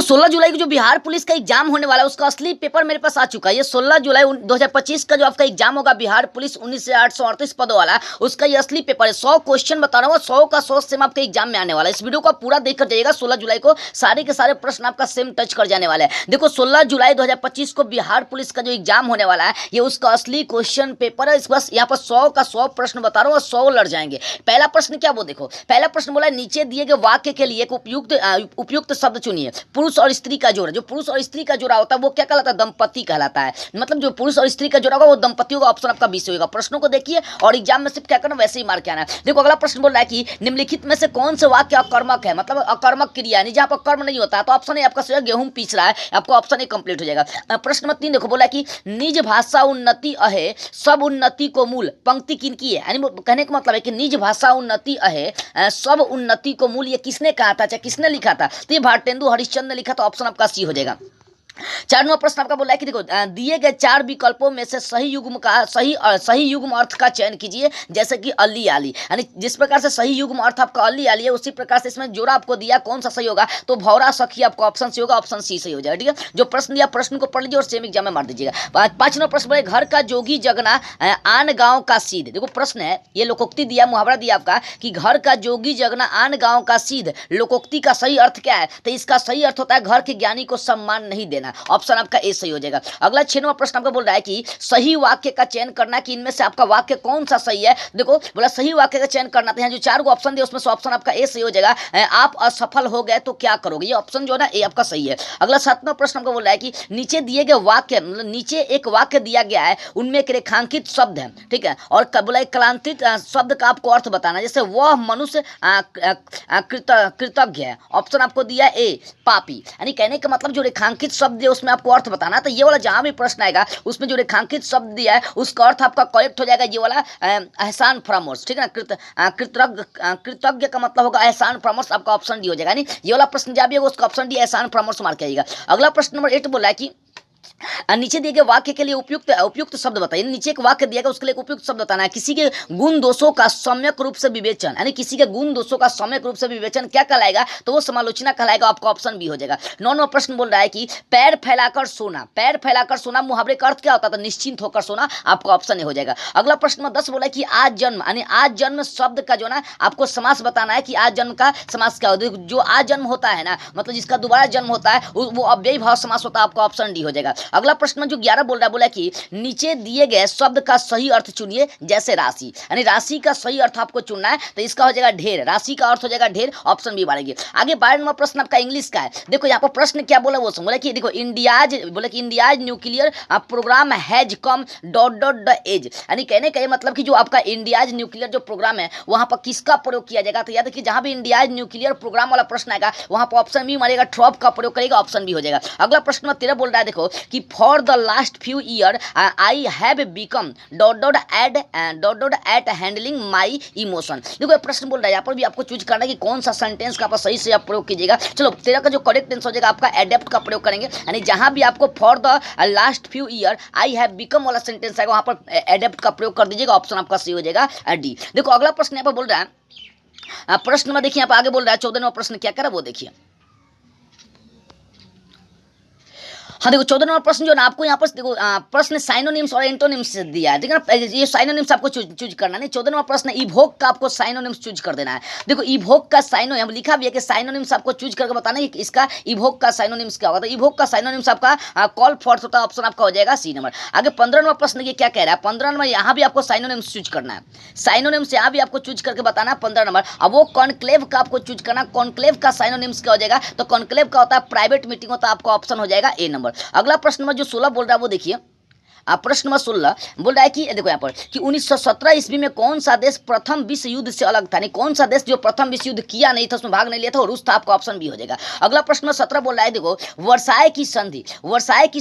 16 जुलाई को जो बिहार पुलिस का एग्जाम होने वाला है उसका असली पेपर मेरे पास आ चुका है। ये 16 जुलाई 2025 का जो आपका एग्जाम होगा बिहार पुलिस 19,838 पदों वाला, उसका ये असली पेपर है। 100 क्वेश्चन बता रहा हूँ, 100 का 100 सेम आपके एग्जाम में आने वाला है। इस वीडियो को आप पूरा देखकर जाइएगा। 16 जुलाई को सारे के सारे प्रश्न आपका सेम टच कर जाने वाले हैं। देखो 16 जुलाई 2025 को बिहार पुलिस का जो एग्जाम होने वाला है ये उसका असली क्वेश्चन पेपर है। इस बस यहाँ पर 100 का 100 प्रश्न बता रहा हूँ और 100 लड़ जाएंगे। पहला प्रश्न क्या, वो देखो। पहला प्रश्न बोला है नीचे दिए गए वाक्य के लिए एक उपयुक्त शब्द चुनिए। पुरुष और स्त्री का जोड़ा, जो पुरुष और स्त्री का जोड़ा होता है वो क्या कहलाता है? दंपति कहलाता है। मतलब जो पुरुष और स्त्री का जोड़ा होगा वो दंपति होगा। ऑप्शन आपका 20 होगा। प्रश्नों को देखिए और एग्जाम में सिर्फ क्या करना, वैसे ही मार के आना है। देखो अगला प्रश्न बोल रहा है कि निम्नलिखित में से कौन से वाक्य अकर्मक है, मतलब अकर्मक क्रिया है जहां पर कर्म नहीं होता है। तो ऑप्शन ए आपका सही है, गेहूं पीस रहा है, आपको ऑप्शन ए कंप्लीट हो जाएगा। प्रश्न नंबर 3 देखो, बोला कि निज भाषा उन्नति अहे सब उन्नति को मूल, पंक्ति किनकी है? यानी कहने का मतलब है कि निज भाषा उन्नति अहे सब उन्नति को मूल, ये किसने कहा था, चाहे किसने लिखा था? तो ये भारतेंदु हरिश्चंद्र ने लिखा। तो ऑप्शन आपका सी हो जाएगा। 4 नंबर प्रश्न आपका बोला है कि देखो दिए गए 4 विकल्पों में से सही युग्म का सही युग्म अर्थ का चयन कीजिए। जैसे कि अली आली, यानी जिस प्रकार से सही युग्म अर्थ आपका अली आली है उसी प्रकार से इसमें जोड़ा आपको दिया, कौन सा सही होगा? तो भौरा सखी आपका ऑप्शन सी होगा, ऑप्शन सी सही हो जाएगा। ठीक है, जो प्रश्न दिया प्रश्न को पढ़ लीजिए और सेम एग्जाम में मार दीजिएगा। 5 नंबर प्रश्न बोले घर का जोगी जगना आन गाँव का सीध। देखो प्रश्न है, ये लोकोक्ति दिया, मुहावरा दिया आपका कि घर का जोगी जगना आन गाँव का सीध, लोकोक्ति का सही अर्थ क्या है? तो इसका सही अर्थ होता है घर के ज्ञानी को सम्मान नहीं देना। ऑप्शन आपका ए सही हो जाएगा। अगला 6 नंबर प्रश्न आपका बोल रहा है कि सही वाक्य का चयन करना, कि इनमें से आपका वाक्य कौन सा सही है? देखो बोला सही वाक्य का चयन करना, तो यहाँ जो 4 को ऑप्शन दिए उसमें से ऑप्शन आपका ए सही हो जाएगा। आप असफल हो गए तो क्या करोगे, ये ऑप्शन जो है ना ए आपका सही है। अगला 7 नंबर प्रश्न आपका बोल रहा है कि नीचे दिए गए वाक्य, मतलब नीचे एक वाक्य दिया गया है उनमें एक रेखांकित शब्द है, ठीक है, और बोला क्लांतित शब्द का आपको अर्थ बताना। जैसे वह मनुष्य कृतज्ञ है, ऑप्शन आपको दिया ए पापी। यानी कहने का मतलब जो रेखांकित शब्द है उसमें आपको अर्थ बताना। तो ये वाला जहां भी प्रश्न आएगा उसमें जो रेखांकित शब्द दिया है उसका अर्थ आपका करेक्ट हो जाएगा ये वाला एहसान फरामोश, ठीक है ना। कृतज्ञ का मतलब होगा एहसान फरामोश, आपका ऑप्शन डी हो जाएगा। यानी ये वाला प्रश्न जब भी होगा उसका ऑप्शन डी एहसान फरामोश मार के आएगा। अगला प्रश्न नंबर 8 बोला है कि नीचे दिए गए वाक्य के लिए उपयुक्त शब्द बताइए। नीचे एक वाक्य दिया गया उसके लिए उपयुक्त शब्द बताना है। किसी के गुण दोषों का सम्यक रूप से विवेचन, यानी किसी के गुण दोषों का सम्यक रूप से विवेचन क्या कहलाएगा? तो वो समालोचना कहलाएगा, आपका ऑप्शन बी हो जाएगा। 9 नंबर प्रश्न बोल रहा है कि पैर फैलाकर सोना, पैर फैलाकर सोना मुहावरे का अर्थ क्या होता था? निश्चिंत होकर सोना, आपका ऑप्शन ए हो जाएगा। अगला प्रश्न नंबर 10 बोला है कि आज जन्म, यानी आज जन्म शब्द का जो ना आपको समास बताना है कि आज जन्म का समास क्या होता है? जो आज जन्म होता है ना, मतलब जिसका दोबारा जन्म होता है वो अव्ययी भाव समास होता है, आपका ऑप्शन डी हो जाएगा। अगला प्रश्न जो 11 बोल रहा है, बोला कि नीचे दिए गए शब्द का सही अर्थ चुनिए। जैसे राशि, यानी राशि का सही अर्थ आपको चुनना है, तो इसका हो जाएगा ढेर, राशि का अर्थ हो जाएगा ढेर, ऑप्शन बी मारेंगे। आगे 12 नंबर प्रश्न आपका इंग्लिश का है। देखो यहाँ पर प्रश्न क्या बोला वो बोला कि देखो India's nuclear program has come the age, यानी कहने का मतलब कि जो आपका इंडियाज न्यूक्लियर जो प्रोग्राम है वहां पर किसका प्रयोग किया जाएगा? तो याद रखिए जहां भी इंडियाज न्यूक्लियर प्रोग्राम वाला प्रश्न आएगा वहां पर ऑप्शन बी मारेगा, ट्रॉप का प्रयोग करेगा, ऑप्शन बी हो जाएगा। अगला प्रश्न 13 बोल रहा है देखो कि for the last few year I have become at handling my emotion. देखो ये प्रश्न बोल रहा है, यहाँ पर भी आपको चूज करना है कि कौन सा सेंटेंस का आप सही से आप प्रयोग कीजिएगा। चलो 13 का जो करेक्ट आंसर हो जाएगा आपका एडेप्ट का प्रयोग करेंगे, यानी जहां भी आपको for the last few year I have become वाला सेंटेंस आएगा वहां पर एडेप्ट का प्रयोग कर दीजिएगा, ऑप्शन आपका सही हो जाएगा डी। देखो अगला प्रश्न यहाँ पर बोल रहा है, प्रश्न में देखिए यहाँ पर आगे बोल रहा है 14वां प्रश्न क्या करा वो देखिए। हाँ देखो 14 नंबर प्रश्न जो ना आपको यहाँ पर देखो प्रश्न साइनोनिम्स और एंटोनिम्स से दिया है, ठीक है ना। ये साइनोनिम्स आपको चूज करना नहीं। 14 नंबर प्रश्न इवोक का आपको साइनोनिम्स चूज कर देना है। देखो इवोक का साइनो यहाँ लिखा भी है कि साइनोनिम्स आपको चूज करके बताना है कि इसका इवोक का साइनोनिम्स क्या होगा। तो इवोक का साइनोनिम्स आपका कॉल फॉर होता है, ऑप्शन आपका हो जाएगा सी नंबर। आगे 15 नंबर प्रश्न ये क्या कह रहा है, 15 नंबर यहाँ भी आपको साइनोनिम्स चूज करना है। साइनोनिम्स यहाँ भी आपको चूज करके बताना है 15 नंबर। अब वो कॉन्क्लेव का आपको चूज करना, कॉन्क्लेव का साइनोनिम्स क्या हो जाएगा? तो कॉन्क्लेव का होता है प्राइवेट मीटिंग होता है, आपका ऑप्शन हो जाएगा ए नंबर। अगला प्रश्न जो 16 बोल रहा है वो देखिए। प्रश्न नंबर 16 बोल रहा है कि देखो यहाँ पर कि 1917 ईस्वी में कौन सा देश प्रथम विश्व युद्ध से अलग था? नहीं कौन सा देश जो प्रथम विश्व युद्ध किया नहीं था, उसमें भाग नहीं लिया था, और रूस था, आपका ऑप्शन बी हो जाएगा। अगला प्रश्न 17 बोल रहा है देखो वर्साय की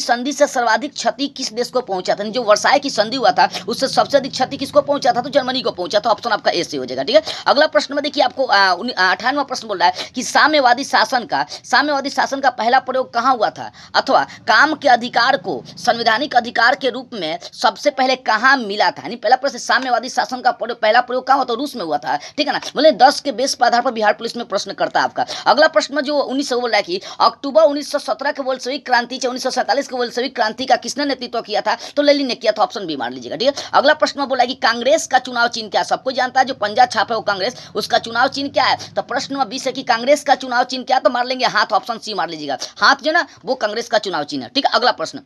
संधि से सर्वाधिक क्षति किस देश को पहुंचा था? जो वर्साय की संधि हुआ था उससे सबसे अधिक क्षति किसको पहुंचा था? तो जर्मनी को पहुंचा था, ऑप्शन आपका ए से हो जाएगा, ठीक है। अगला प्रश्न में देखिए आपको 58वां प्रश्न बोल रहा है कि साम्यवादी शासन का पहला प्रयोग कहाँ हुआ था? अथवा काम के अधिकार को संवैधानिक अधिकार के रूप में सबसे पहले कहाँ मिला था, यानी पहला प्रश्न साम्यवादी शासन का पहला प्रयोग कहाँ हुआ था, रूस में हुआ था, ठीक है ना। बोले 10 के बेस पर आधार पर बिहार पुलिस में प्रश्न करता है आपका। अगला प्रश्न जो 1900 बोल रहा है कि अक्टूबर 1917 के बोल्शेविक क्रांति 1947 के बोल्शेविक क्रांति का किसने नेतृत्व किया था, तो लेनिन ने किया था, ऑप्शन बी मार लीजिएगा, ठीक है। अगला प्रश्न बोला कि कांग्रेस का चुनाव चिन्ह क्या है, सबको जानता है जो पंजा छाप है वो कांग्रेस, उसका चुनाव चिन्ह क्या है, तो प्रश्न नंबर 20 है कि कांग्रेस का चुनाव चिन्ह क्या, तो मार लेंगे हाथ, ऑप्शन सी मार लीजिएगा, हाथ जो ना वो कांग्रेस का चुनाव चिन्ह है, ठीक है। अगला प्रश्न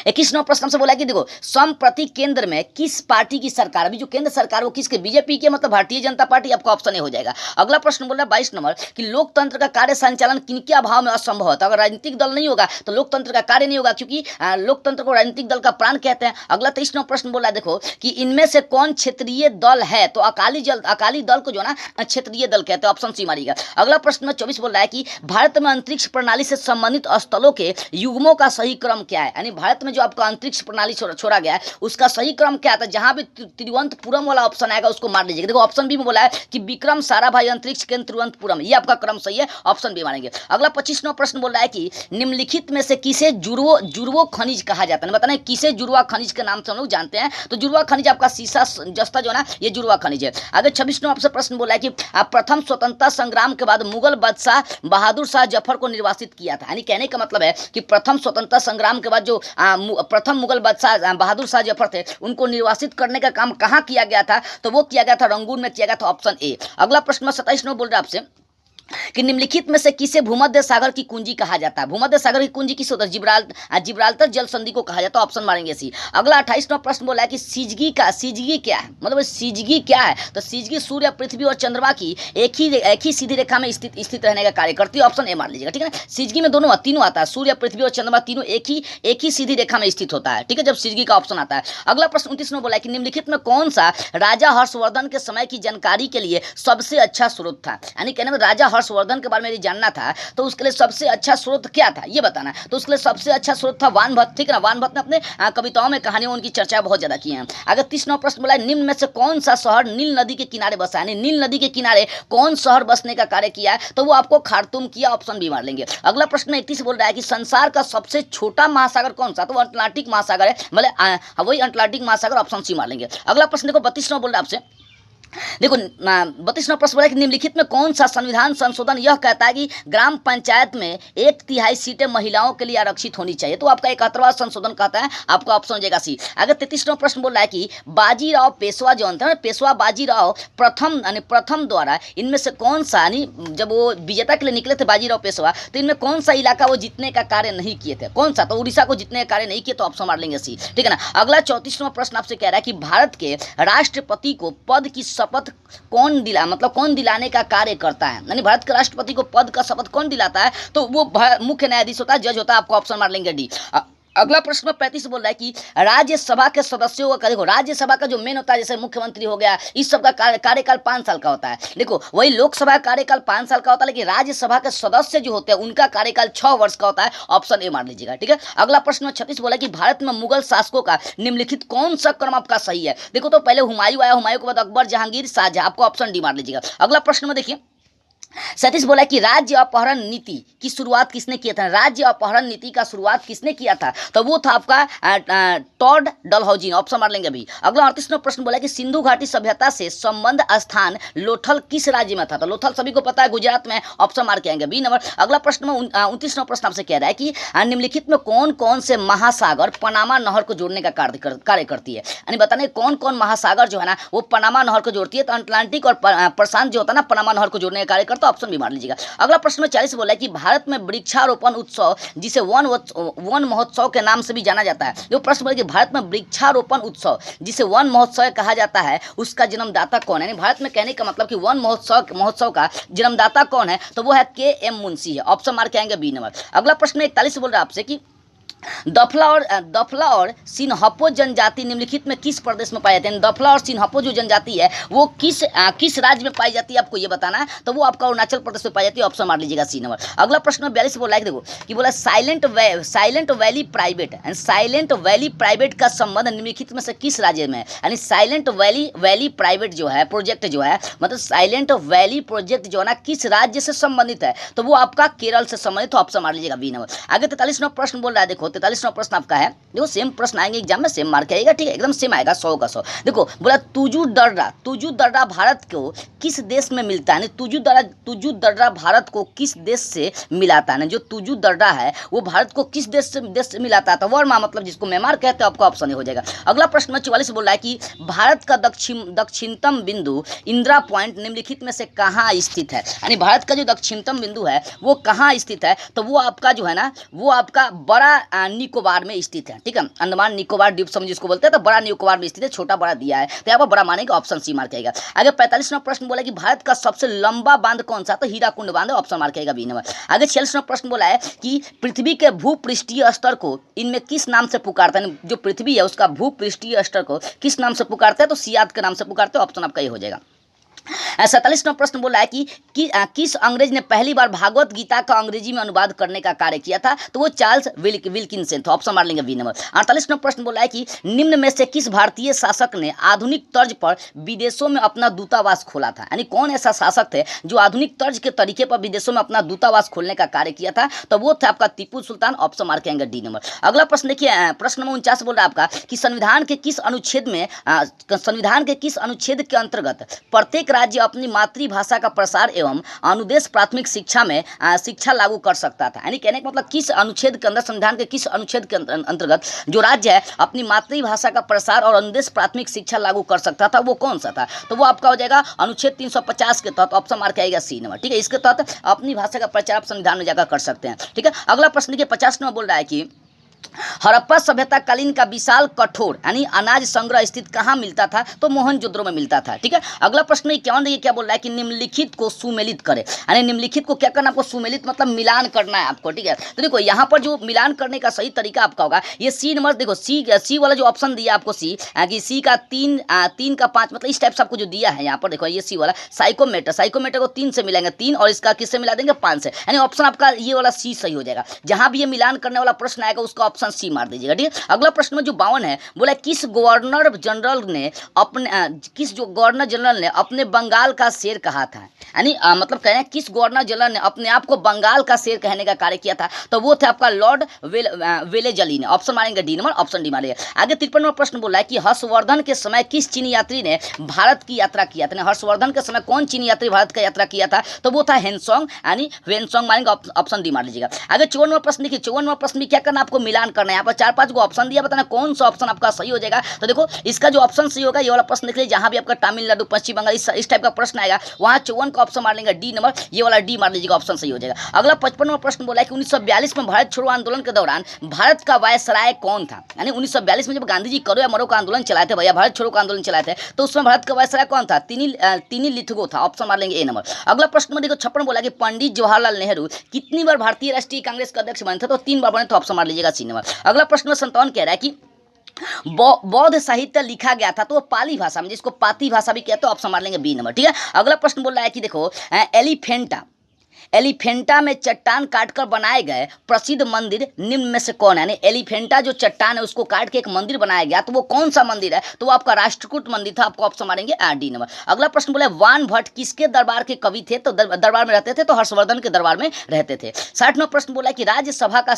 21 प्रश्न से बोला कि देखो संप्रति केंद्र में किस पार्टी की सरकार, अभी जो केंद्र सरकार वो किसके, बीजेपी के, मतलब भारतीय जनता पार्टी, आपका ऑप्शन ए हो जाएगा। अगला प्रश्न बोल रहा है 22 नंबर कि लोकतंत्र का कार्य संचालन किनके अभाव में असंभव है, तो अगर राजनीतिक दल नहीं होगा तो लोकतंत्र का कार्य नहीं होगा, क्योंकि लोकतंत्र को राजनीतिक दल का प्राण कहते हैं। अगला 23 प्रश्न बोला देखो कि इनमें से कौन क्षेत्रीय दल है, तो अकाली दल को जो ना क्षेत्रीय दल कहते हैं, ऑप्शन सी मारिएगा। अगला प्रश्न 24 बोल रहा है कि भारत में अंतरिक्ष प्रणाली से संबंधित स्थलों के युग्मों का सही क्रम क्या है, यानी भारत में जो आपका अंतरिक्ष प्रणाली छोड़ा गया है उसका सही क्रम क्या था, जहां भी तिरुवनंतपुरम वाला ऑप्शन आएगा उसको मार लीजिएगा। देखो ऑप्शन बी में बोला है कि विक्रम साराभाई अंतरिक्ष केंद्र तिरुवनंतपुरम, ये आपका क्रम सही है, ऑप्शन बी मारेंगे। अगला 25वां प्रश्न बोल रहा है कि निम्नलिखित में से किसे जुड़वो खनिज कहा जाता है, बताना किसे जुड़वा खनिज के नाम से हम लोग जानते हैं, तो जुड़वा खनिज आपका सीसा जस्ता जो ना ये जुड़वा खनिज है। आगे 26वां आपसे प्रश्न बोला है कि प्रथम स्वतंत्रता संग्राम के बाद मुगल बादशाह बहादुर शाह जफर को निर्वासित किया था, यानी कहने का मतलब है कि प्रथम स्वतंत्रता संग्राम के बाद जो प्रथम मुगल बादशाह बहादुर शाह जफर थे उनको निर्वासित करने का काम कहां किया गया था, तो वो किया गया था रंगून में किया गया था, ऑप्शन ए। अगला प्रश्न 27 बोल रहा है आपसे कि निम्नलिखित में से किसे भूमध्य सागर की कुंजी कहा जाता है, भूमध्य सागर की कुंजी किस होता है, जिब्राल्टर जल संधि को कहा जाता है, ऑप्शन मारेंगे सी। अगला 28वां प्रश्न बोला है कि सिजगी क्या है, मतलब सिजगी क्या है, तो सिजगी सूर्य पृथ्वी और चंद्रमा की एक ही सीधी रेखा में स्थित रहने का कार्य करती है, ऑप्शन ए मार लीजिएगा, ठीक है। सिजगी में तीनों आता है, सूर्य पृथ्वी और चंद्रमा तीनों एक ही सीधी रेखा में स्थित होता है, ठीक है, जब सिजगी का ऑप्शन आता है। अगला प्रश्न 29 बोला है कि निम्नलिखित में कौन सा राजा हर्षवर्धन के समय की जानकारी के लिए सबसे अच्छा स्रोत था, यानी कहने में राजा हर्षवर्धन के बारे में जानना था तो उसके लिए सबसे अच्छा स्रोत क्या था ये बताना, तो उसके लिए सबसे अच्छा स्रोत था वानभट्ट, ठीक है ना। वानभट्ट ने अपने कविताओं में कहानियों उनकी चर्चा बहुत ज्यादा की है। अगर 30वां प्रश्न बोला निम्न में से कौन सा शहर नील नदी के किनारे बसा, यानी नील नदी के किनारे कौन शहर बसने का कार्य किया है, तो वो आपको खार्तूम किया, ऑप्शन बी मार लेंगे। अगला प्रश्न 31 बोल रहा है कि संसार का सबसे छोटा महासागर कौन सा, तो वो अटलांटिक महासागर है, मतलब वही अटलांटिक महासागर, ऑप्शन सी मार लेंगे। अगला प्रश्न देखो 32वां बोल रहा है आपसे, देखो 32वां प्रश्न बोला कि निम्नलिखित में कौन सा संविधान संशोधन यह कहता है कि ग्राम पंचायत में 1/3 सीटें महिलाओं के लिए आरक्षित होनी चाहिए, तो आपका 71वां संशोधन कहता है, आपका ऑप्शन हो जाएगा सी। अगर 33वां प्रश्न बोल रहा है कि बाजीराव पेशवा जो थे, पेशवा बाजीराव प्रथम द्वारा इनमें से कौन सा, यानी जब वो विजेता के लिए निकले थे बाजीराव पेशवा, तो इनमें कौन सा इलाका वो जीतने का कार्य नहीं किए थे, कौन सा, तो उड़ीसा को जीतने का कार्य नहीं किए, तो ऑप्शन मार लेंगे सी, ठीक है ना। अगला 34वां प्रश्न आपसे कह रहा है कि भारत के राष्ट्रपति को पद की शपथ कौन दिलाने का कार्य करता है, यानी भारत के राष्ट्रपति को पद का शपथ कौन दिलाता है, तो वो मुख्य न्यायाधीश होता है, जज होता है, आपको ऑप्शन मार लेंगे डी। अगला प्रश्न 35 बोल रहा है कि राज्यसभा के सदस्यों का, देखो राज्यसभा का जो मेन होता है जैसे मुख्यमंत्री हो गया, इस सब का कार्यकाल 5 साल का होता है। देखो वही लोकसभा का कार्यकाल 5 साल का होता है, लेकिन राज्यसभा के सदस्य जो होते हैं उनका कार्यकाल 6 वर्ष का होता है, ऑप्शन ए मार लीजिएगा, ठीक है। अगला प्रश्न 36 बोला कि भारत में मुगल शासकों का निम्नलिखित कौन सा क्रम आपका सही है, देखो तो पहले हुमायूं आया, हुमायूं के बाद अकबर, जहांगीर, शाहजहां, आपको ऑप्शन डी मार लीजिएगा। अगला प्रश्न में देखिए 37 बोला कि राज्य अपहरण नीति की शुरुआत किसने किया था, राज्य अपहरण नीति का शुरुआत किसने किया था, तो वो था आपका टॉड डलहौजी, ऑप्शन मार लेंगे अभी। अगला 38वां प्रश्न बोला कि सिंधु घाटी सभ्यता से संबंध स्थान लोथल किस राज्य में था, तो लोथल सभी को पता है गुजरात में, ऑप्शन मार के आएंगे बी नंबर। अगला प्रश्न में 29वां प्रश्न आपसे कह रहा है कि निम्नलिखित में कौन कौन से महासागर पनामा नहर को जोड़ने का कार्य करती है, यानी बताने कौन कौन महासागर जो है ना वो पनामा नहर को जोड़ती है, तो अटलांटिक और प्रशांत जो होता है ना पनामा नहर को जोड़ने का कार्य, तो ऑप्शन भी मार लीजिएगा। अगला प्रश्न में 40 बोला है कि भारत में वृक्षारोपण उत्सव जिसे वन महोत्सव के नाम से भी जाना जाता है, जो प्रश्न बोला कि भारत में वृक्षारोपण उत्सव जिसे वन महोत्सव कहा जाता है उसका जन्मदाता कौन है, यानी भारत में कहने का मतलब कि वन महोत्सव का जन्मदाता कौन है, तो वो है के.एम. मुंशी है, ऑप्शन मार के आएंगे बी नंबर। अगला प्रश्न 41 बोल रहा है आपसे कि दफला और सिन्हपो जनजाति निम्नलिखित में किस प्रदेश में पाई जाती है, दफला और सिन्हपो जो जनजाति है वो किस राज्य में पाई जाती है, आपको ये बताना है, तो वो आपका अरुणाचल प्रदेश में पाई जाती है, ऑप्शन मार लीजिएगा सी नंबर। अगला प्रश्न 42 बोला है, देखो कि बोला साइलेंट वैली प्राइवेट का संबंध निम्नलिखित में से किस राज्य में है, यानी साइलेंट वैली प्राइवेट जो है प्रोजेक्ट जो है, मतलब साइलेंट वैली प्रोजेक्ट जो है ना किस राज्य से संबंधित है, तो वो आपका केरल से संबंधित, ऑप्शन मार लीजिएगा बी नंबर। आगे 43वां प्रश्न बोल रहा है, देखो देखो 43वां प्रश्न आपका है, देखो सेम प्रश्न आएंगे एग्जाम में, सेम मार्क आएगा, ठीक है, एकदम सेम आएगा 100 का 100। देखो बोला तुजू दर्रा भारत को किस देश में मिलता है, तुजू दर्रा भारत को किस देश से मिलाता है, जो तुजू दर्रा है वो भारत को किस देश से मिलाता है, तो वर्मा मतलब जिसको म्यांमार कहते हैं, आपका ऑप्शन हो जाएगा। अगला प्रश्न 44 बोल रहा है कि भारत का दक्षिणतम बिंदु इंदिरा पॉइंट निम्नलिखित में से कहाँ स्थित है, यानी भारत का जो दक्षिणतम बिंदु है वो कहाँ स्थित है, तो वो आपका जो है ना वो आपका बड़ा निकोबार में स्थित है, ठीक है, अंडमान निकोबार द्वीप समूह जिसको बोलते हैं, तो बड़ा निकोबार में स्थित है, छोटा बड़ा दिया है, तो यहाँ पर बड़ा मानेगा, ऑप्शन सी मार्क आएगा। आगे 45वां प्रश्न बोला कि भारत का सबसे लंबा बांध कौन सा, तो हीराकुंड बांध, ऑप्शन मार्क आएगा बी नंबर। आगे 46वां प्रश्न बोला है कि पृथ्वी के भूपृष्ठीय स्तर को इनमें किस नाम से पुकारता है, जो पृथ्वी है उसका भूपृष्ठीय स्तर को किस नाम से पुकारता है, तो सियाद के नाम से पुकारते हैं, ऑप्शन आपका ये हो जाएगा। 47वां प्रश्न बोला है कि किस अंग्रेज ने पहली बार भागवत गीता का अंग्रेजी में अनुवाद करने का कार्य किया था, तो वो चार्ल्स विल्किंसन था, ऑप्शन मार लेंगे बी नंबर। 48वां प्रश्न बोला है कि निम्न में से किस भारतीय शासक ने आधुनिक तर्ज पर विदेशों में अपना दूतावास खोला था, यानी कौन ऐसा शासक थे जो आधुनिक तर्ज के तरीके पर विदेशों में अपना दूतावास खोलने का कार्य किया था, तो वो था आपका टीपू सुल्तान, ऑप्शन मार के आएंगे डी नंबर। अगला प्रश्न देखिए, प्रश्न नंबर 49 बोल रहा है आपका कि संविधान के किस अनुच्छेद के अंतर्गत प्रत्येक राज्य अपनी मातृभाषा का प्रसार एवं अनुदेश प्राथमिक शिक्षा में शिक्षा लागू कर सकता था, यानी कहने का मतलब किस अनुच्छेद के अंदर, संविधान के किस अनुच्छेद के अंतर्गत जो राज्य है अपनी मातृभाषा का प्रसार और अनुदेश प्राथमिक शिक्षा लागू कर सकता था, वो कौन सा था, तो वो आपका हो जाएगा अनुच्छेद 350 के तहत, ऑप्शन मार्क आएगा सी नंबर, ठीक है, इसके तहत अपनी भाषा का प्रचार आप संविधान में जाकर कर सकते हैं, ठीक है। अगला प्रश्न देखिए 50 नंबर बोल रहा है कि हड़प्पा सभ्यता कालीन का विशाल कठोर यानी अनाज संग्रह स्थित कहाँ मिलता था, तो मोहनजोदड़ो में मिलता था, ठीक है। अगला प्रश्न 51 देखिए क्या बोल रहा है कि निम्नलिखित को सुमेलित करे, यानी निम्नलिखित को क्या करना, आपको सुमेलित मतलब मिलान करना है आपको, ठीक है। तो देखो यहाँ पर जो मिलान करने का सही तरीका आपका होगा ये सी नंबर, देखो सी वाला जो ऑप्शन दिया आपको कि सी का 3 का 5 मतलब इस टाइप से आपको जो दिया है यहाँ पर, देखो ये सी वाला साइकोमेटर को 3 से मिलाएंगे 3 और इसका किससे मिला देंगे 5 से, यानी ऑप्शन आपका ये वाला सी सही हो जाएगा। जहां भी ये मिलान करने वाला प्रश्न आएगा उसका ऑप्शन सी मार दीजिएगा, ठीक है। अगला प्रश्न में जो 52 है बोला किस गवर्नर जनरल ने अपने बंगाल का शेर कहा था, यानी मतलब कह रहे हैं किस गवर्नर जनरल ने अपने आप को बंगाल का शेर कहने का कार्य किया था, तो वो था आपका लॉर्ड वेलेजली ने, ऑप्शन मारेंगे डी नंबर, ऑप्शन डी मारेंगे। आगे 53वां प्रश्न बोला है कि हर्षवर्धन के समय किस चीनी यात्री ने भारत की यात्रा किया था, हर्षवर्धन के समय कौन चीनी यात्री भारत का यात्रा किया था, तो वो था हेनसोंग, यानी वेनसोंग मारेंगे, ऑप्शन डी मार लीजिएगा। आगे 54वां प्रश्न देखिए, 54वां प्रश्न में क्या करना, आपको मिलान करना है, यहाँ पर 4-5 को ऑप्शन दिया, बताना कौन सा ऑप्शन आपका सही हो जाएगा। तो देखो इसका जो ऑप्शन सही होगा ये वाला प्रश्न देख लीजिए, जहां भी आपका तमिलनाडु पश्चिम बंगाल इस टाइप का प्रश्न आएगा वहां 54 का ऑप्शन मार लेंगे डी नंबर, ये वाला डी मार लीजिएगा, ऑप्शन सही हो जाएगा। अगला 55वां प्रश्न बोला है कि 1942 में भारत छोड़ो आंदोलन के दौरान भारत का वायसराय कौन था, यानी 1942 में जब गांधी जी करो या मरो का आंदोलन चलाए थे, भैया भारत छोड़ो का आंदोलन चलाए थे, तो उसमें भारत का वायसराय कौन था, तिनी लिथगो था, ऑप्शन मार लेंगे ए नंबर। अगला प्रश्न में देखो 56 बोला कि पंडित जवाहरलाल नेहरू कितनी बार भारतीय राष्ट्रीय कांग्रेस के अध्यक्ष बने थे, तो 3 बार बने, तो ऑप्शन मार लीजिएगा सी नंबर। अगला प्रश्न में 57 कह रहा है कि बौद्ध साहित्य लिखा गया था, तो वो पाली भाषा में, जिसको पाती भाषा भी कहते हैं, ऑप्शन मार लेंगे बी नंबर, ठीक है। अगला प्रश्न बोल रहा है कि देखो एलिफेंटा में चट्टान काटकर बनाए गए प्रसिद्ध मंदिर निम्न में से कौन है, यानी एलिफेंटा जो चट्टान है उसको काट के एक मंदिर बनाया गया, तो वो कौन सा मंदिर है, तो वो आपका राष्ट्रकूट मंदिर था, आपको ऑप्शन मारेंगे डी नंबर। अगला प्रश्न बोला वान भट्ट किसके दरबार के कवि थे, तो दरबार में रहते थे, तो हर्षवर्धन के दरबार में रहते थे। 60वां प्रश्न बोला कि राज्यसभा का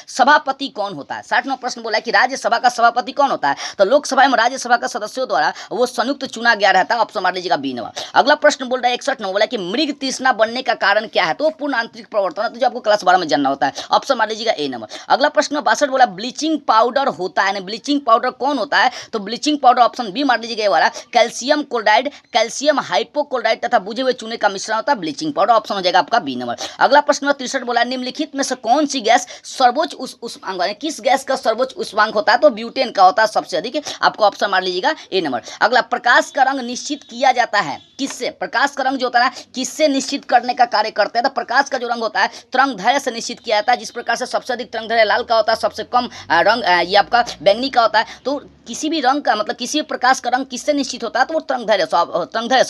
सभापति कौन होता है, 60वां प्रश्न बोला कि राज्यसभा का सभापति कौन होता है, तो लोकसभा में राज्यसभा का सदस्यों द्वारा वो संयुक्त चुना गया रहता है, ऑप्शन मार लीजिएगा बी नंबर। अगला प्रश्न बोल रहा है 61 बोला कि मृग तृष्णा बनने का कारण क्या है, तो पूर्ण आंतरिक प्रवर्तन है, तो जो आपको क्लास 12 में जानना होता है, ऑप्शन मार लीजिएगा ए नंबर। अगला प्रश्न 62 बोला ब्लीचिंग पाउडर होता है, ब्लीचिंग पाउडर कौन होता है, तो ब्लीचिंग पाउडर ऑप्शन बी मार लीजिएगा, वाला कैल्शियम क्लोराइड, कैल्शियम हाइपोक्लोराइड तथा बुझे हुए चूने का मिश्रण होता है ब्लीचिंग पाउडर, ऑप्शन हो जाएगा आपका बी नंबर। अगला प्रश्न 63 बोला निम्नलिखित में से कौन सी गैस सर्वोच्च उष्मांक है, किस गैस का सर्वोच्च उष्मांक होता है, तो ब्यूटेन का होता है सबसे अधिक, आपको ऑप्शन मार लीजिएगा ए नंबर। अगला प्रकाश का रंग निश्चित किया जाता है किससे, प्रकाश का रंग जो होता है किससे निश्चित करने का कार्य करते हैं, तो प्रकाश का जो रंग होता है तरंगदैर्घ्य से निश्चित किया जाता है, जिस प्रकार से सबसे अधिक तरंगदैर्घ्य लाल का होता है, सबसे कम रंग ये आपका बैंगनी का होता है, तो किसी भी रंग का मतलब किसी भी प्रकाश का रंग किससे निश्चित होता है, तो वो तरंगदैर्घ्य से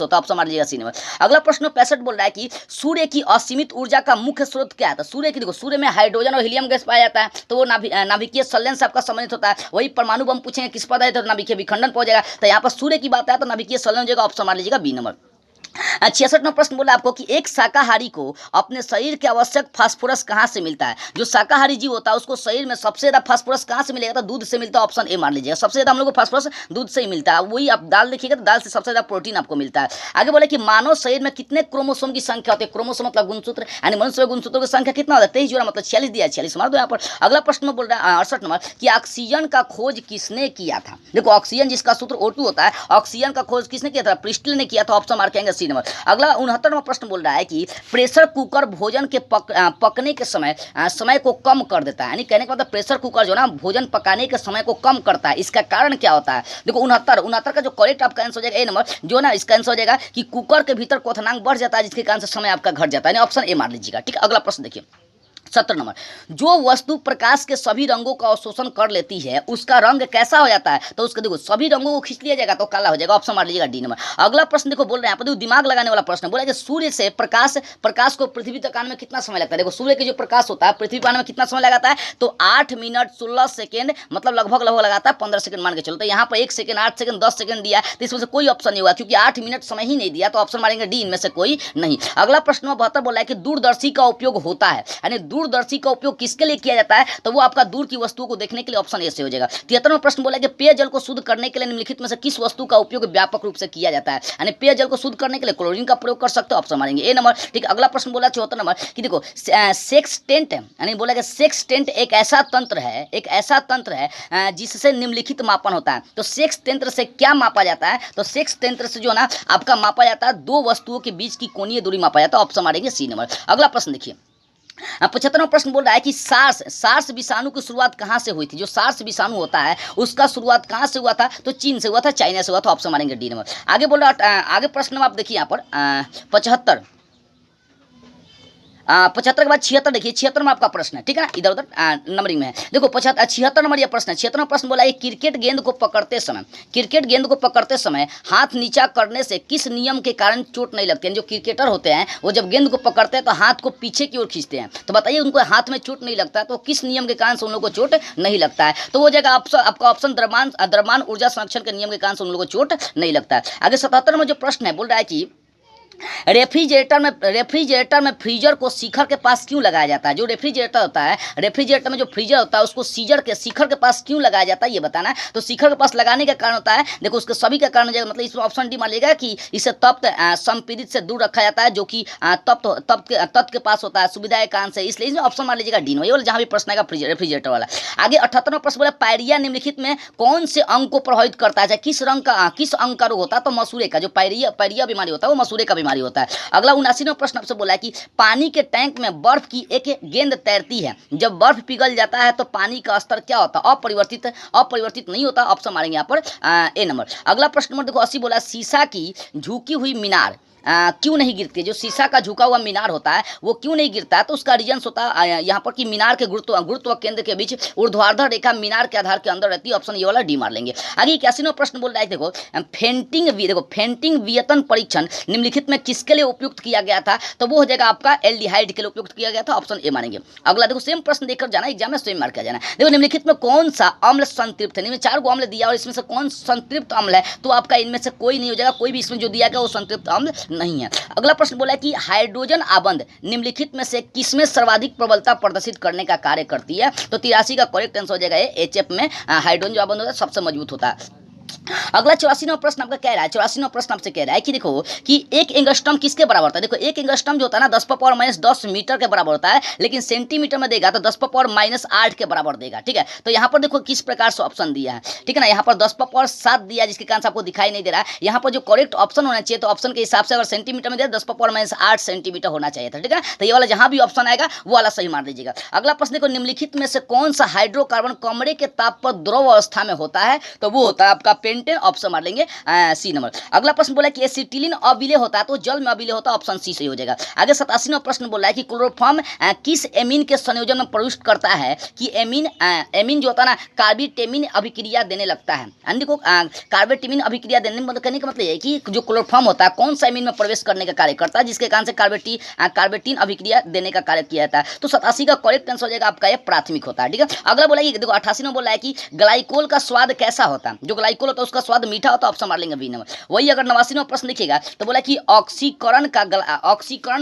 होता है, ऑप्शन मार लीजिएगा सी नंबर। अगला प्रश्न 65 बोल रहा है कि सूर्य की असीमित ऊर्जा का मुख्य स्रोत क्या है, तो सूर्य की देखो सूर्य में हाइड्रोजन और हीलियम गैस पाया जाता है, तो वो नाभिकीय संलयन से आपका संबंधित होता है, वही परमाणु बम पूछेंगे किस पर है, तो नाभिकीय विखंडन पर हो जाएगा, तो यहाँ पर सूर्य की बात है तो नाभिकीय संलयन हो जाएगा, ऑप्शन मार लीजिएगा बी नंबर। 66वां प्रश्न बोला आपको कि एक शाकाहारी को अपने शरीर के आवश्यक फास्फोरस कहाँ से मिलता है। जो शाकाहारी जीव होता है उसको शरीर में सबसे ज्यादा फास्फोरस कहाँ से मिलेगा, तो दूध से मिलता है। ऑप्शन ए मान लीजिएगा, सबसे ज्यादा हम लोग को फास्फोरस दूध से ही मिलता है। वही आप दाल देखिएगा तो दाल से सबसे ज्यादा प्रोटीन आपको मिलता है। आगे बोले कि मानव शरीर में कितने क्रोमोसोम की संख्या होती है। क्रोमोसोम मतलब गुणसूत्र, यानी मनुष्य में गुणसूत्रों की संख्या कितना होता है, 23 जोड़ा, मतलब 46 दिया है, 46 मार दो यहाँ पर। अगला प्रश्न में बोल रहा है 68 नंबर कि ऑक्सीजन का खोज किसने किया था। देखो ऑक्सीजन जिसका सूत्र O2 होता है, ऑक्सीजन का खोज किसने किया था, प्रिस्टल ने किया था। ऑप्शन मार के आएंगे सी नंबर। अगला 69वां प्रश्न बोल रहा है कि प्रेशर कुकर भोजन के पकने के समय को कम कर देता है। यानी कहने का मतलब प्रेशर कुकर जो ना भोजन पकाने के समय को कम करता है। इसका कारण क्या होता है। देखो 69 का जो करेक्ट आपका आंसर हो जाएगा ए नंबर, जो ना इसका आंसर हो जाएगा कि कुकर के भीतर क्वथनांक बढ़ जाता है, जिसके कारण से समय आपका घट जाता है। ऑप्शन ए मान लीजिएगा। ठीक है, अगला प्रश्न देखिए 70 नंबर, जो वस्तु प्रकाश के सभी रंगों का अवशोषण कर लेती है उसका रंग कैसा हो जाता है। तो उसका देखो सभी रंगों को खींच लिया जाएगा तो काला हो जाएगा। ऑप्शन मार लीजिएगा डी नंबर। अगला प्रश्न देखो बोल रहे हैं यहाँ पर दिमाग लगाने वाला प्रश्न बोला कि सूर्य से प्रकाश को पृथ्वी तक आने में कितना समय लगता है। देखो सूर्य के जो प्रकाश होता है पृथ्वी पर आने में कितना समय लगाता है, तो 8 मिनट 16 सेकेंड, मतलब लगभग लगाता है 15 सेकंड मान के चलो। तो यहाँ पर 1 सेकंड 8 सेकंड 10 सेकंड दिया, तो इसमें से कोई ऑप्शन नहीं हुआ क्योंकि 8 मिनट समय ही नहीं दिया, तो ऑप्शन मारेंगे डी, इनमें से कोई नहीं। अगला प्रश्न में 72 बोला है कि दूरदर्शी का उपयोग होता है, यानी दूरदर्शी का उपयोग किसके लिए किया जाता है, तो वो आपका दूर की वस्तुओं को देखने के लिए। ऑप्शन ए से हो जाएगा। 73वां प्रश्न बोला कि पेयजल को शुद्ध करने के लिए निम्नलिखित में से किस वस्तु का उपयोग व्यापक रूप से किया जाता है। यानी पेयजल को शुद्ध करने के लिए क्लोरीन का प्रयोग कर सकते हो। ऑप्शन मारेंगे ए नंबर। ठीक, अगला प्रश्न बोला 74 नंबर कि देखो सेक्सटेंट, यानी बोला कि सेक्सटेंट एक ऐसा तंत्र है जिससे निम्नलिखित मापन होता है। तो सेक्स तंत्र से क्या मापा जाता है, तो सेक्स तंत्र से जो ना आपका मापा जाता है दो वस्तुओं के बीच की कोणीय दूरी मापा जाता है। ऑप्शन मारेंगे सी नंबर। अगला प्रश्न देखिए 75वां प्रश्न बोल रहा है कि सार्स विषाणु की शुरुआत कहाँ से हुई थी। जो सार्स विषाणु होता है उसका शुरुआत कहाँ से हुआ था, तो चीन से हुआ था, चाइना से हुआ था। ऑप्शन मारेंगे डी नंबर। आगे बोल रहा आगे प्रश्न में आप देखिए यहाँ पर 75 75 के बाद 76 देखिए। 76 में आपका प्रश्न है, ठीक है ना, इधर उधर नंबरिंग में है। देखो 76 नंबर यह प्रश्न है। 76वां प्रश्न बोला है क्रिकेट गेंद को पकड़ते समय हाथ नीचा करने से किस नियम के कारण चोट नहीं लगती है। जो क्रिकेटर होते हैं वो जब गेंद को पकड़ते हैं तो हाथ को पीछे की ओर खींचते हैं, तो बताइए उनको हाथ में चोट नहीं लगता है, तो किस नियम के कारण से उन लोगों को चोट नहीं लगता है। तो वो जगह आपका ऑप्शन द्रव्यमान ऊर्जा संरक्षण के नियम के कारण से उन लोगों को चोट नहीं लगता है। आगे 77 में जो प्रश्न है बोल रहा है कि रेफ्रिजरेटर में फ्रीजर को शिखर के पास क्यों लगाया जाता है। जो रेफ्रिजरेटर होता है, रेफ्रिजरेटर में जो फ्रीजर होता है उसको शिखर के पास क्यों लगाया जाता है ये बताना है। तो शिखर के पास लगाने का कारण होता है, देखो उसके सभी का कारण हो जाएगा, मतलब इसमें ऑप्शन डी मान लीजिएगा कि इसे तप्त संपीड़ित से दूर रखा जाता है, जो कि तप्त के पास होता है सुविधा के कारण से, इसलिए इसमें ऑप्शन मान लीजिएगा डी वाला जहाँ भी प्रश्न आएगा रेफ्रिजरेटर वाला। आगे 78वां प्रश्न बोला पायरिया निम्नलिखित में कौन से अंग को प्रभावित करता है, किस अंग का रोग होता है, तो मसूड़े का। जो पायरिया बीमारी होता है वो मसूड़े का बीमारी होता है। अगला 79वां प्रश्न आपसे बोला है कि पानी के टैंक में बर्फ की एक गेंद तैरती है, जब बर्फ पिघल जाता है तो पानी का स्तर क्या होता है, अपरिवर्तित नहीं होता। ऑप्शन मारेंगे यहाँ पर ए नंबर। अगला प्रश्न नंबर देखो 80 बोला शीशा की झुकी हुई मीनार क्यों नहीं गिरती है। जो शीशा का झुका हुआ मीनार होता है वो क्यों नहीं गिरता है, तो उसका रीजन्स होता है यहाँ पर कि मीनार के गुरुत्व केंद्र के बीच ऊर्ध्वाधर रेखा मीनार के आधार के अंदर रहती है। ऑप्शन ये वाला डी मार लेंगे। आगे 81वां प्रश्न बोल रहा है देखो फेंटिंग वियतन परीक्षण निम्नलिखित में किसके लिए उपयुक्त किया गया था, तो वो हो जाएगा आपका एल्डिहाइड के लिए उपयुक्त किया गया था। ऑप्शन ए मानेंगे। अगला देखो सेम प्रश्न देखकर जाना, एग्जाम में सेम मार किया जाना। देखो निम्नलिखित में कौन सा अम्ल संतृप्त है, 4 गो अम्ल दिया और इसमें से कौन संतृप्त अम्ल है, तो आपका इनमें से कोई नहीं हो जाएगा, कोई भी इसमें जो दिया गया वो संतृप्त अम्ल नहीं है। अगला प्रश्न बोला है कि हाइड्रोजन आबंध निम्नलिखित में से किसमें सर्वाधिक प्रबलता प्रदर्शित करने का कार्य करती है, तो 83 का करेक्ट आंसर हो जाएगा एचएफ में हाइड्रोजन जो आबंध होता है सबसे मजबूत होता है। अगला 84वां प्रश्न आपका कह रहा है, 84वां प्रश्न आपसे कह रहा है कि देखो कि एक एंगस्ट्रम किसके बराबर होता है। देखो एक एंगस्ट्रम जो होता है ना 10⁻⁻10 मीटर के बराबर होता है, लेकिन सेंटीमीटर में देगा तो 10⁻⁸ के बराबर देगा। ठीक है, तो यहाँ पर देखो किस प्रकार से ऑप्शन दिया है, ठीक है ना। यहाँ पर 10⁻7 दिया जिसके कारण से आपको दिखाई नहीं दे रहा है। यहाँ पर जो करेक्ट ऑप्शन होना चाहिए, तो ऑप्शन के हिसाब से अगर सेंटीमीटर में दिया 10⁻8 सेंटीमीटर होना चाहिए था। ठीक है, तो ये वाला जहाँ भी ऑप्शन आएगा वो वाला सही मान लीजिएगा। अगला प्रश्न देखो निम्नलिखित में से कौन सा हाइड्रोकार्बन कमरे के ताप पर द्रव अवस्था में होता है, तो वो होता है आपका पेंटेन। ऑप्शन मार लेंगे सी नंबर। अगला प्रश्न बोला कि एसिटिलीन अविलेय होता है, तो जल में अविलेय होता है। ऑप्शन सी सही हो जाएगा। आगे 87वां प्रश्न बोला है कि क्लोरोफॉर्म किस एमीन के संयोजन में प्रविष्ट करता है कि एमीन जो होता है ना कार्बिटेमिन अभिक्रिया देने लगता है। देखो कार्बेटिमिन अभिक्रिया देने मतलब कहने का मतलब है कि जो क्लोरोफॉर्म होता है कौन सा एमीन में प्रवेश करने का कार्य करता है, जिसके कारण से कार्बेटिन अभिक्रिया देने का कार्य किया जाता है। तो 87 का करेक्ट आंसर हो जाएगा आपका ये प्राथमिक होता है। ठीक है, अगला बोला कि देखो 88 में बोला है कि ग्लाइकोल का स्वाद कैसा होता है। जो ग्लाइकोल होता है उसका स्वाद मीठा होता है, ऑप्शन मार लेंगे बी नंबर। वही अगर 89वां प्रश्न देखिएगा तो बोला कि ऑक्सीकरण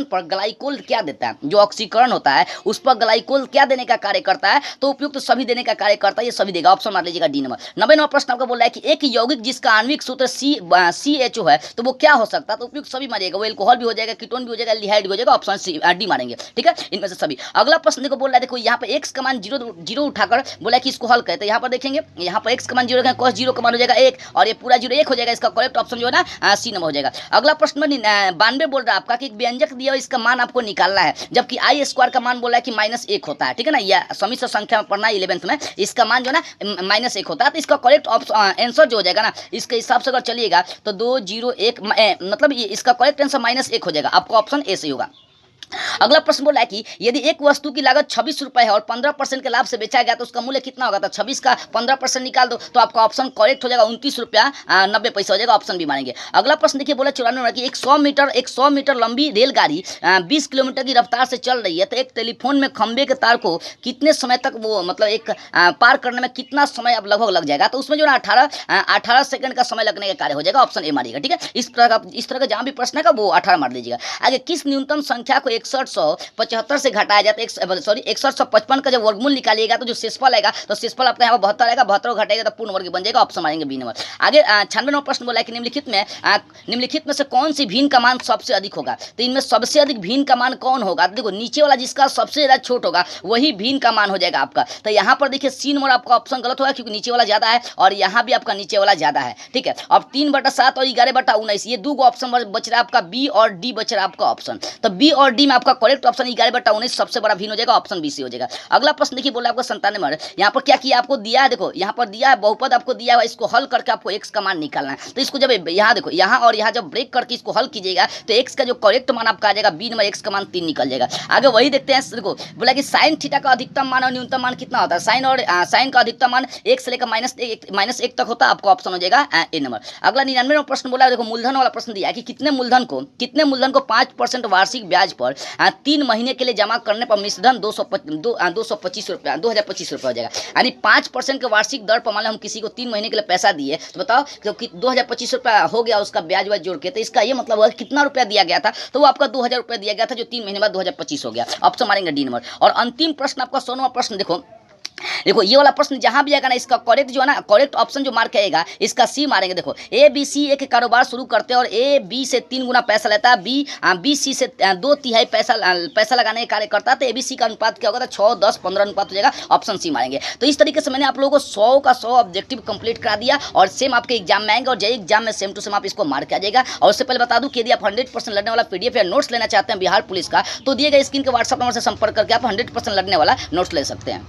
पर ग्लाइकोल क्या देता है, जो ऑक्सीकरण होता है उस पर ग्लाइकोल क्या देने का कार्य करता है, तो उपयुक्त सभी देने का कार्य करता है, ये सभी देगा, ऑप्शन मार लीजिएगा डी नंबर। 90वां प्रश्न आपको बोल रहा है कि एक यौगिक जिसका आणविक सूत्र CHO है तो वो क्या हो सकता है, तो उपयुक्त सभी मारिएगा, वो एल्कोहल भी हो जाएगा, कीटोन भी हो जाएगा, एल्डिहाइड भी हो जाएगा, ऑप्शन डी मारेंगे, ठीक है, इनमें से सभी। अगला प्रश्न देखो बोल रहा है, देखो यहाँ पे x का मान जीरो उठाकर बोला कि इसको हल करें, तो यहाँ पर देखेंगे यहाँ पर x का मान 0 रखें, cos 0 का मान हो जाएगा 1 और ये पूरा 0 1 हो जाएगा, इसका करेक्ट ऑप्शन जो है ना सी नंबर हो जाएगा। अगला प्रश्न में 92 बोल रहा है आपका कि एक व्यंजक दिया इसका मान आपको निकालना है, जबकि आई स्क्वायर का मान बोला है कि -1 होता है, ठीक है ना, यह समिश्र संख्या में पढ़ना है 11th में, इसका मान जो है ना -1 होता है, तो इसका करेक्ट आंसर जो हो जाएगा ना इसके हिसाब से अगर चलिएगा तो 2 0 1 मतलब इसका करेक्ट आंसर -1 हो जाएगा, आपका ऑप्शन ए सही होगा। अगला प्रश्न बोला है कि यदि एक वस्तु की लागत 26 रुपए है और 15% के लाभ से बेचा गया तो उसका मूल्य कितना होगा, तो 26 का 15% निकाल दो तो आपका ऑप्शन करेक्ट हो जाएगा 29 रुपया 90 पैसा हो जाएगा, ऑप्शन भी मानेंगे। अगला प्रश्न देखिए बोला 94 की एक 100 मीटर लंबी रेलगाड़ी 20 किलोमीटर की रफ्तार से चल रही है, तो एक टेलीफोन में खंबे के तार को कितने समय तक वो मतलब एक पार करने में कितना समय अब लगभग लग जाएगा, तो उसमें जो ना 18 सेकंड का समय लगने का कार्य हो जाएगा, ऑप्शन ए मारिएगा, ठीक है। इस तरह का जहां भी प्रश्न है वो 18 मार लीजिएगा। आगे किस न्यूनतम संख्या को 6175 से घटाया जाता है, 6155 का जब वर्गमूल निकालिएगा तो जो शेषफल आएगा तो शेषफल आपका यहाँ 72 आएगा, 72 घटाएगा तो पूर्ण वर्ग बन जाएगा, ऑप्शन मारेंगे बी नंबर। आगे 96वां प्रश्न बोला है कि निम्नलिखित में से कौन सी भिन्न का मान सबसे अधिक होगा, तो इनमें सबसे अधिक भिन्न का मान कौन होगा, देखो नीचे वाला जिसका सबसे ज्यादा छोट होगा वही भिन्न का मान हो जाएगा आपका, तो यहाँ पर देखिए सी नंबर आपका ऑप्शन गलत होगा क्योंकि नीचे वाला ज्यादा है और यहाँ भी आपका नीचे वाला ज्यादा है, ठीक है। अब 3/7 और 11/19 ये दो ऑप्शन बच रहा है आपका बी और डी बच रहा है आपका ऑप्शन, तो बी और डी में आपका करेक्ट ऑप्शन 11/19 सबसे बड़ा भिन्न हो जाएगा, ऑप्शन बी सी हो जाएगा। अगला प्रश्न देखिए बोला आपको 97 नंबर, यहाँ पर क्या किया आपको दिया है, देखो यहाँ पर दिया है बहुपद आपको दिया है, इसको हल करके आपको x का मान निकालना है, तो इसको जब यहाँ देखो यहाँ और यहाँ जब ब्रेक करके इसको हल कीजिएगा तो x का जो करेक्ट मान आपका आ जाएगा बी नंबर, x का मान 3 निकल जाएगा। आगे वही देखते हैं, देखो बोला कि साइन थीटा का अधिकतम मान और न्यूनतम मान कितना होता है, साइन का अधिकतम मान 1 से लेकर -1 तक होता है, आपका ऑप्शन हो जाएगा ए नंबर। अगला 99वां प्रश्न बोला देखो मूलधन वाला प्रश्न दिया है कि कितने मूलधन को 5% वार्षिक ब्याज पर 3 महीने के लिए जमा करने पर मिश्रधन 225 रुपया 2025 रुपये हो जाएगा, यानी 5% के वार्षिक दर पर मान लो हम किसी को 3 महीने के लिए पैसा दिए तो बताओ कि 2025 रुपया हो गया उसका ब्याज व्याज जोड़ के, तो इसका ये मतलब कितना रुपया दिया गया था, तो वो आपका 2000 रुपया दिया गया था जो 3 महीने बाद 2025 हो गया, ऑप्शन मारेंगे डी नंबर। और अंतिम प्रश्न आपका 100वां प्रश्न देखो ये वाला प्रश्न जहां भी आएगा ना इसका करेक्ट जो है ना करेक्ट ऑप्शन जो मार्क आएगा इसका सी मारेंगे। देखो ए बी सी एक कारोबार शुरू करते हैं और ए बी से 3 गुना पैसा लेता है, बी सी से 2/3 पैसा लगाने का कार्य करता है, तो ए बी सी का अनुपात क्या होगा, 6 10 15 अनुपात हो जाएगा, ऑप्शन सी मारेंगे। तो इस तरीके से मैंने आप लोगों को 100 का 100 ऑब्जेक्टिव कंप्लीट करा दिया और सेम आपके एग्जाम में आएंगे और जय एग्जाम में सेम टू सेम आप इसको मार्क आ जाएगा। और उससे पहले बता दूं कि यदि आप 100% लड़ने वाला PDF या नोट्स लेना चाहते हैं बिहार पुलिस का तो दिए गए स्क्रीन के व्हाट्सएप नंबर से संपर्क करके आप 100% लड़ने वाला नोट्स ले सकते हैं।